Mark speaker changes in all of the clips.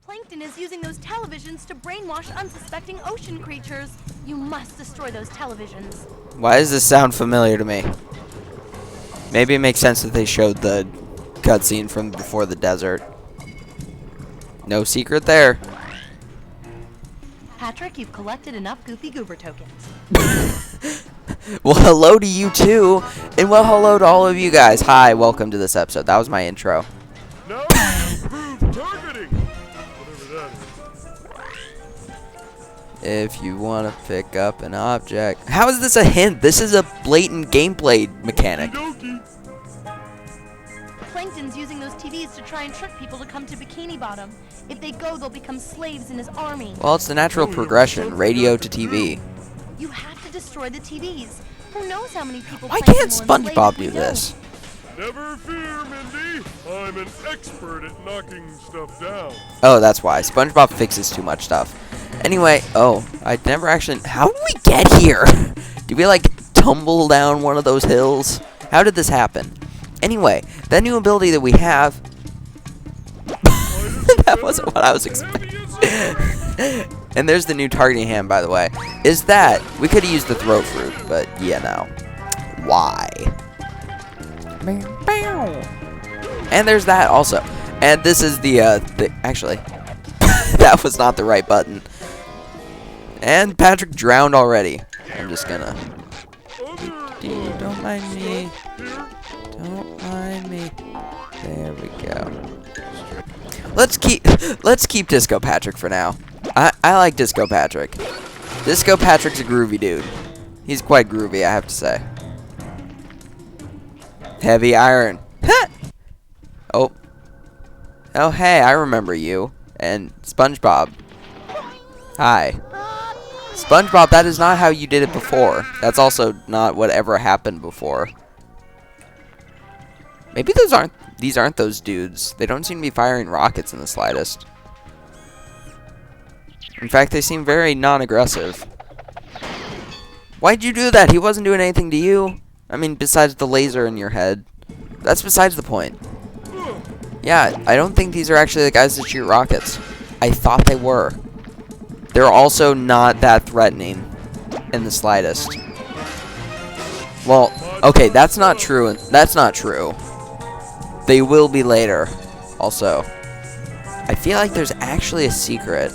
Speaker 1: Plankton is using those televisions to brainwash unsuspecting ocean creatures. You must destroy those televisions.
Speaker 2: Why does this sound familiar to me? Maybe it makes sense that they showed the cutscene from before the desert. No secret there.
Speaker 1: Patrick, you've collected enough Goofy Goober tokens.
Speaker 2: Well, hello to you too, and well, hello to all of you guys. Hi, welcome to this episode. That was my intro.
Speaker 3: Now improve targeting. Whatever that is.
Speaker 2: If you want to pick up an object. How is this a hint? This is a blatant gameplay mechanic.
Speaker 3: Okey-dokey.
Speaker 1: Plankton's using those TVs to try and trick people to come to Bikini Bottom. If they go, they'll become slaves in his army.
Speaker 2: Well, it's the natural progression, radio to TV.
Speaker 1: You have to destroy the TVs. Who knows how many people...
Speaker 2: Why
Speaker 1: Plankton
Speaker 2: can't
Speaker 1: will enslave
Speaker 2: SpongeBob
Speaker 1: if we
Speaker 2: do
Speaker 1: go.
Speaker 2: this?
Speaker 3: Never fear, Mindy. I'm an expert at knocking stuff down.
Speaker 2: Oh, that's why. SpongeBob fixes too much stuff. Anyway, oh, I never actually... How did we get here? Did we, like, tumble down one of those hills? How did this happen? Anyway, that new ability that we have... That wasn't what I was expecting. And there's the new targeting hand, by the way. Is that... We could have used the throw fruit, but yeah, no. Why? And there's that also. And this is the actually... That was not the right button. And Patrick drowned already. I'm just gonna... Don't mind me. Don't mind me. There we go. Let's keep Disco Patrick for now. I like Disco Patrick. Disco Patrick's a groovy dude. He's quite groovy, I have to say. Heavy iron. Oh. Oh, hey, I remember you. And SpongeBob. Hi. SpongeBob, that is not how you did it before. That's also not what ever happened before. Maybe these aren't those dudes. They don't seem to be firing rockets in the slightest. In fact, they seem very non-aggressive. Why'd you do that? He wasn't doing anything to you. I mean, besides the laser in your head. That's besides the point. Yeah, I don't think these are actually the guys that shoot rockets. I thought they were. They're also not that threatening in the slightest. Well, okay, that's not true. That's not true. They will be later. Also, I feel like there's actually a secret.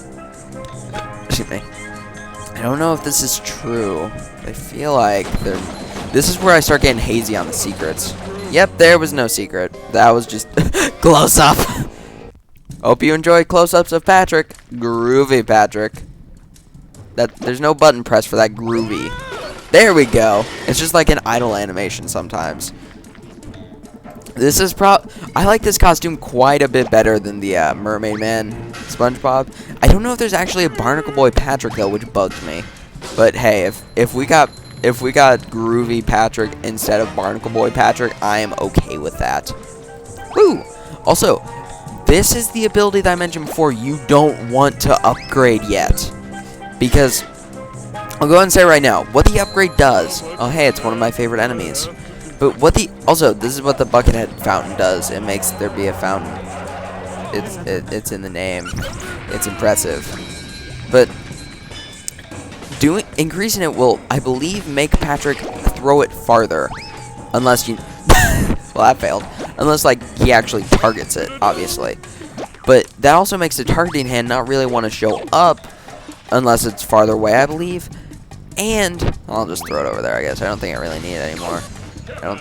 Speaker 2: Excuse me. I don't know if this is true. I feel like this is where I start getting hazy on the secrets. Yep, there was no secret. That was just close up. Hope you enjoy close-ups of Patrick. Groovy Patrick. There's no button press for that groovy. There we go. It's just like an idle animation sometimes. This is I like this costume quite a bit better than the Mermaid Man SpongeBob. I don't know if there's actually a Barnacle Boy Patrick though, which bugs me. But hey, if we got Groovy Patrick instead of Barnacle Boy Patrick, I am okay with that. Woo! Also, this is the ability that I mentioned before you don't want to upgrade yet. Because, I'll go ahead and say right now, what the upgrade does... Oh, hey, it's one of my favorite enemies. But also, this is what the Buckethead Fountain does. It makes there be a fountain. It's in the name. It's impressive. But increasing it will, I believe, make Patrick throw it farther. Unless you... well, that failed. Unless, like, he actually targets it, obviously. But that also makes the targeting hand not really want to show up unless it's farther away, I believe. And I'll just throw it over there, I guess. I don't think I really need it anymore. I don't...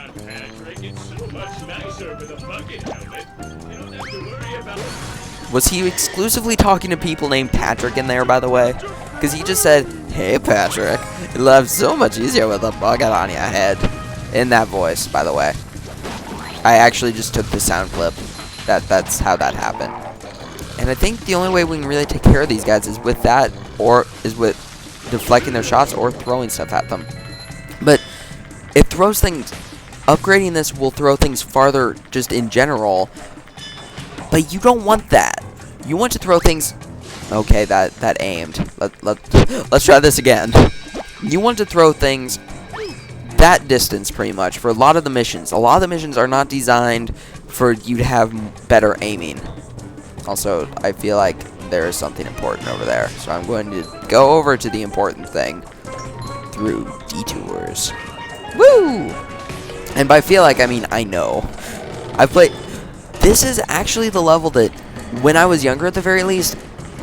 Speaker 2: Was he exclusively talking to people named Patrick in there, by the way? Because he just said, "Hey, Patrick, life's so much easier with a bucket on your head." In that voice, by the way. I actually just took the sound clip. That's how that happened. And I think the only way we can really take care of these guys is with that, or is with deflecting their shots or throwing stuff at them. But it throws things... Upgrading this will throw things farther just in general. But you don't want that. You want to throw things... Okay, that aimed. Let's try this again. You want to throw things that distance, pretty much, for a lot of the missions. A lot of the missions are not designed for you to have better aiming. Also, I feel like there is something important over there, so I'm going to go over to the important thing through detours. Woo! And by feel like, I mean I know. I've played... This is actually the level that, when I was younger at the very least,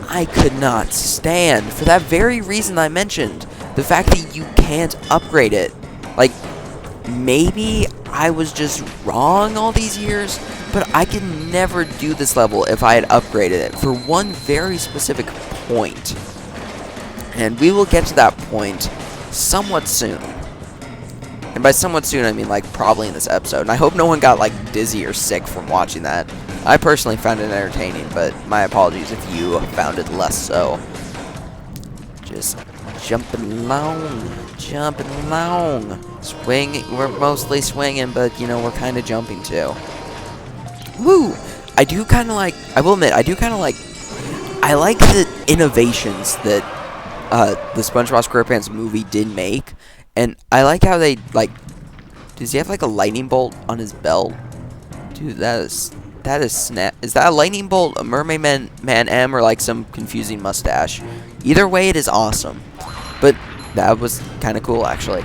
Speaker 2: I could not stand. For that very reason I mentioned. The fact that you can't upgrade it. Like, maybe I was just wrong all these years, but I could never do this level if I had upgraded it for one very specific point. And we will get to that point somewhat soon. And by somewhat soon, I mean, like, probably in this episode. And I hope no one got, like, dizzy or sick from watching that. I personally found it entertaining, but my apologies if you found it less so. Just jumping along. Swing. We're mostly swinging, but, you know, we're kind of jumping, too. Woo! I do kind of like... I will admit, I do kind of like... I like the innovations that the Spongebob Squarepants movie did make. And I like how they, like, does he have, like, a lightning bolt on his belt? Dude, that is snap. Is that a lightning bolt, a Mermaid Man M, or, like, some confusing mustache? Either way, it is awesome. But that was kind of cool, actually.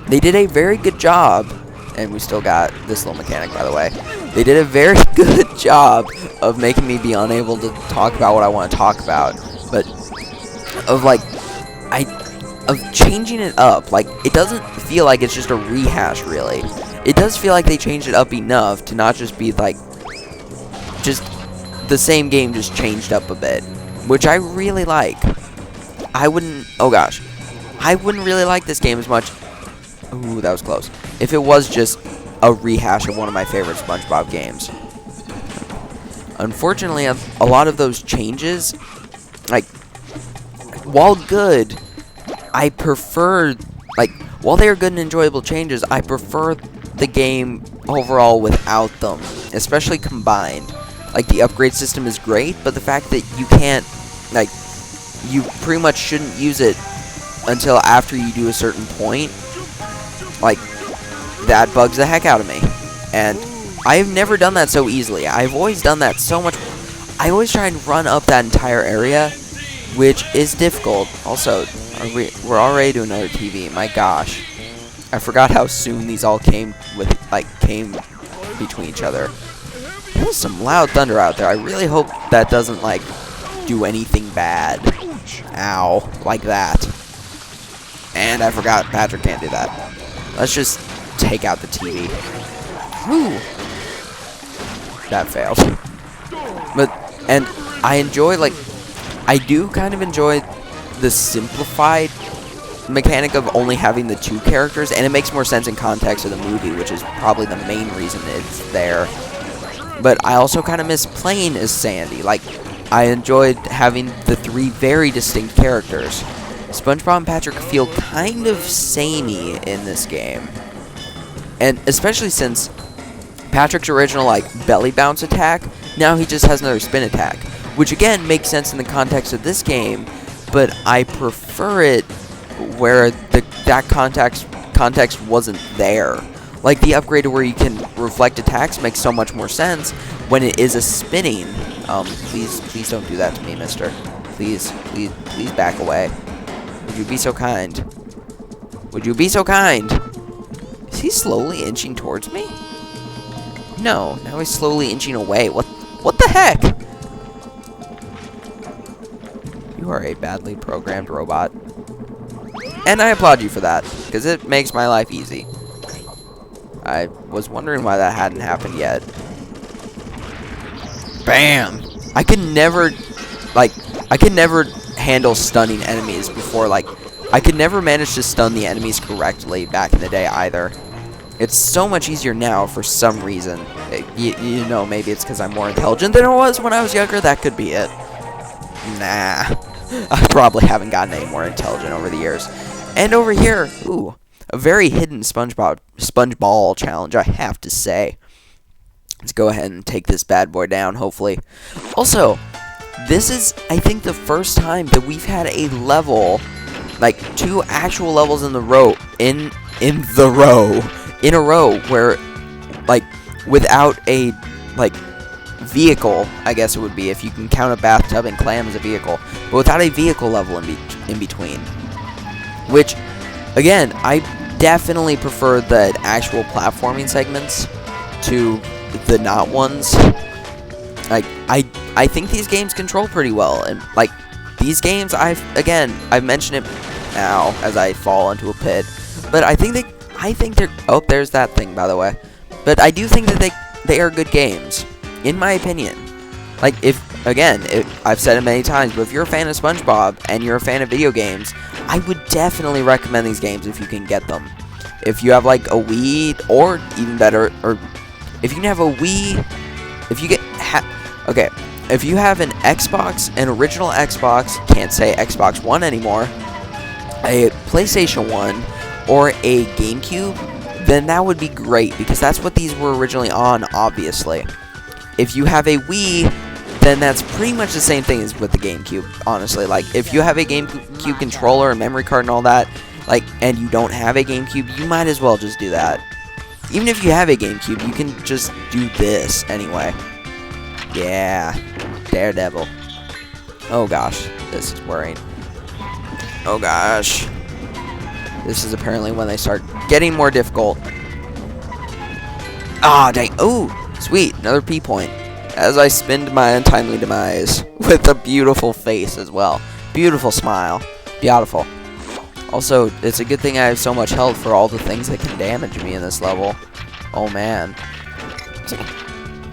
Speaker 2: They did a very good job, and we still got this little mechanic, by the way. They did a very good job of making me be unable to talk about what I want to talk about. But, of, like, of changing it up. Like, it doesn't feel like it's just a rehash, really. It does feel like they changed it up enough to not just be, like, just the same game just changed up a bit. Which I really like. I wouldn't... Oh, gosh. I wouldn't really like this game as much... Ooh, that was close. If it was just a rehash of one of my favorite SpongeBob games. Unfortunately, a lot of those changes, like, while good... I prefer, like, while they are good and enjoyable changes, I prefer the game overall without them, especially combined. Like, the upgrade system is great, but the fact that you can't, like, you pretty much shouldn't use it until after you do a certain point, like, that bugs the heck out of me. And I've never done that so easily. I've always done that so much. I always try and run up that entire area, which is difficult. Also, we're already doing another TV. My gosh. I forgot how soon these all came between each other. There's some loud thunder out there. I really hope that doesn't, like, do anything bad. Ow. Like that. And I forgot Patrick can't do that. Let's just take out the TV. Woo! That failed. And I enjoy, like, I do kind of enjoy the simplified mechanic of only having the two characters, and it makes more sense in context of the movie, which is probably the main reason it's there. But I also kind of miss playing as Sandy. Like, I enjoyed having the three very distinct characters. SpongeBob and Patrick feel kind of samey in this game. And especially since Patrick's original, like, belly bounce attack, now he just has another spin attack. Which, again, makes sense in the context of this game, but I prefer it where that context wasn't there. Like, the upgrade where you can reflect attacks makes so much more sense when it is a spinning. Please don't do that to me, mister. Please back away. Would you be so kind? Would you be so kind? Is he slowly inching towards me? No, now he's slowly inching away. What the heck? You are a badly programmed robot. And I applaud you for that, because it makes my life easy. I was wondering why that hadn't happened yet. Bam! I could never handle stunning enemies before, like, I could never manage to stun the enemies correctly back in the day either. It's so much easier now for some reason. You know, maybe it's because I'm more intelligent than I was when I was younger. That could be it. Nah. I probably haven't gotten any more intelligent over the years. And over here, ooh, a very hidden SpongeBall challenge, I have to say. Let's go ahead and take this bad boy down, hopefully. Also, this is, I think, the first time that we've had a level, like, 2 actual levels in a row, where, like, without a, like, vehicle, I guess it would be, if you can count a bathtub and clam as a vehicle, but without a vehicle level in between. Which, again, I definitely prefer the actual platforming segments to the not ones. Like, I think these games control pretty well, and, like, these games, I've mentioned it now as I fall into a pit, but I think they're, oh, there's that thing, by the way, but I do think that they are good games, in my opinion. Like, I've said it many times, but if you're a fan of SpongeBob, and you're a fan of video games, I would definitely recommend these games if you can get them. If you have, like, a Wii, or even better, or if you can have a Wii, if you get, okay, if you have an Xbox, an original Xbox, can't say Xbox One anymore, a PlayStation 1, or a GameCube, then that would be great, because that's what these were originally on, obviously. If you have a Wii, then that's pretty much the same thing as with the GameCube, honestly. Like, if you have a GameCube controller and memory card and all that, like, and you don't have a GameCube, you might as well just do that. Even if you have a GameCube, you can just do this anyway. Yeah, Daredevil. Oh gosh, this is worrying. Oh gosh. This is apparently when they start getting more difficult. Ah, dang. Oh, sweet, another P point. As I spin to my untimely demise with a beautiful face as well. Beautiful smile. Beautiful. Also, it's a good thing I have so much health for all the things that can damage me in this level. Oh man.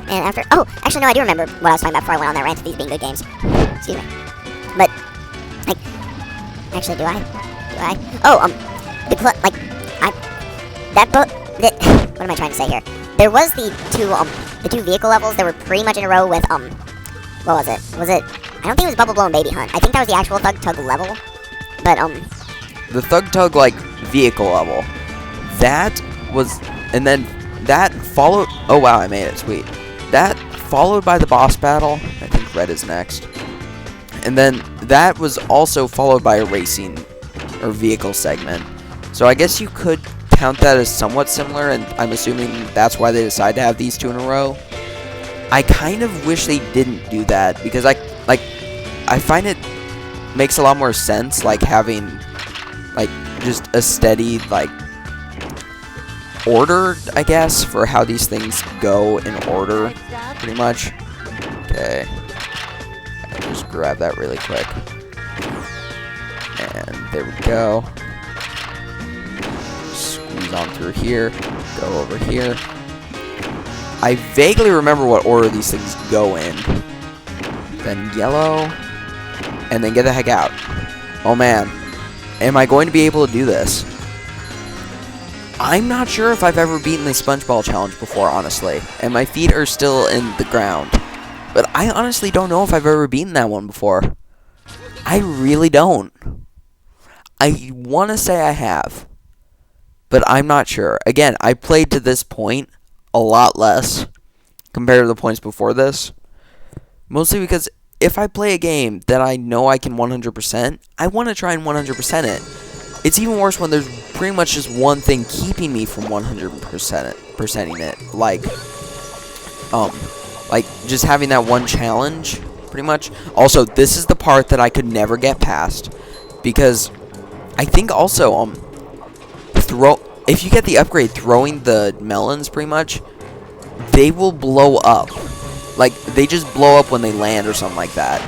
Speaker 4: And after, oh, actually no, I do remember what I was talking about before I went on that rant of these being good games. Excuse me. But, like, actually, do I? Oh, what am I trying to say here? There was the two vehicle levels that were pretty much in a row with, what was it? I don't think it was Bubble Blow and Baby Hunt. I think that was the actual Thug Tug level. But,
Speaker 2: the Thug Tug, like, vehicle level. That was, and then that followed, oh wow, I made it, sweet. That followed by the boss battle. I think red is next. And then that was also followed by a racing or vehicle segment. So I guess you could count that as somewhat similar, and I'm assuming that's why they decided to have these two in a row. I kind of wish they didn't do that, because I find it makes a lot more sense, like, having, like, just a steady, like, order, I guess, for how these things go in order, pretty much. Okay. I'll just grab that really quick. And there we go. Squeeze on through here. Go over here. I vaguely remember what order these things go in. Then yellow. And then get the heck out. Oh man. Am I going to be able to do this? I'm not sure if I've ever beaten the SpongeBob challenge before, honestly. And my feet are still in the ground. But I honestly don't know if I've ever beaten that one before. I really don't. I want to say I have. But I'm not sure. Again, I played to this point a lot less compared to the points before this. Mostly because if I play a game that I know I can 100%, I want to try and 100% it. It's even worse when there's pretty much just one thing keeping me from 100%ing it. Like just having that one challenge, pretty much. Also, this is the part that I could never get past, because I think also, if you get the upgrade throwing the melons, pretty much, they will blow up. Like, they just blow up when they land or something like that.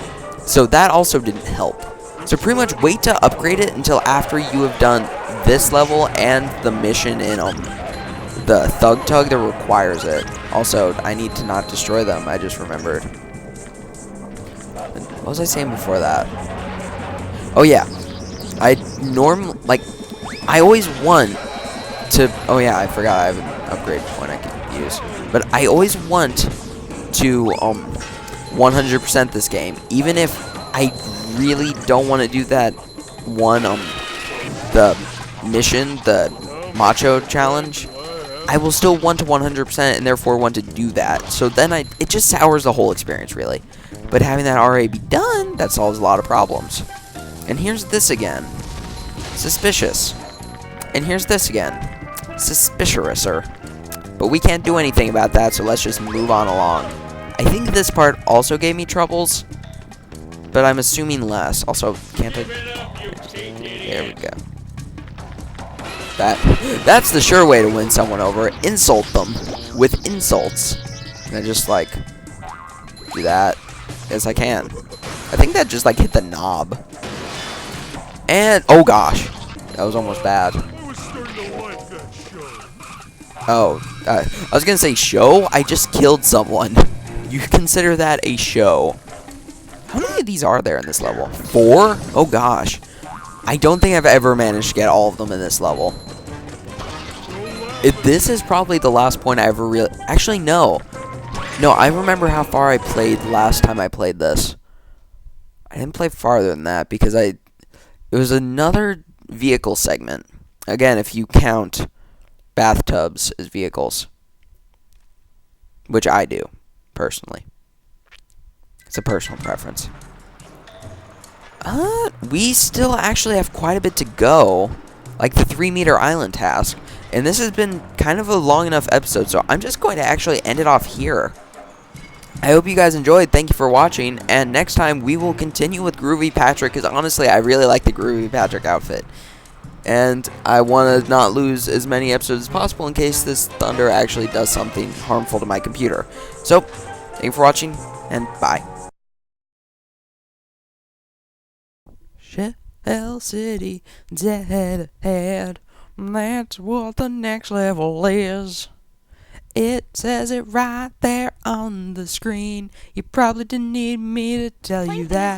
Speaker 2: So that also didn't help. So pretty much wait to upgrade it until after you have done this level and the mission in the Thug Tug that requires it. Also, I need to not destroy them, I just remembered. What was I saying before that? Oh yeah. I always want to, oh yeah, I forgot I have an upgrade point I can use. But I always want to 100% this game, even if I really don't want to do that one, the mission, the Macho Challenge. I will still want to 100% and therefore want to do that. So then it just sours the whole experience, really. But having that already be done, that solves a lot of problems. And here's this again. Suspicious. And here's this again. Suspiciouser. But we can't do anything about that, so let's just move on along. I think this part also gave me troubles, but I'm assuming less. Also, can't I? There we go. That's the sure way to win someone over. Insult them with insults. And I just, like, do that. Yes, I can. I think that just, like, hit the knob. And, oh gosh. That was almost bad.
Speaker 3: I was starting to like that show.
Speaker 2: Oh, I was gonna say show? I just killed someone. You consider that a show. How many of these are there in this level? 4? Oh gosh. I don't think I've ever managed to get all of them in this level. This is probably the last point I ever really... Actually, no. No, I remember how far I played last time I played this. I didn't play farther than that because it was another vehicle segment. Again, if you count bathtubs as vehicles. Which I do, personally. It's a personal preference. We still actually have quite a bit to go. Like the 3-meter island task. And this has been kind of a long enough episode, so I'm just going to actually end it off here. I hope you guys enjoyed. Thank you for watching. And next time, we will continue with Groovy Patrick, because honestly, I really like the Groovy Patrick outfit. And I want to not lose as many episodes as possible in case this thunder actually does something harmful to my computer. So, thank you for watching, and bye. Shell City, dead ahead. That's what the next level is. It says it right there on the screen. You probably didn't need me to tell you that.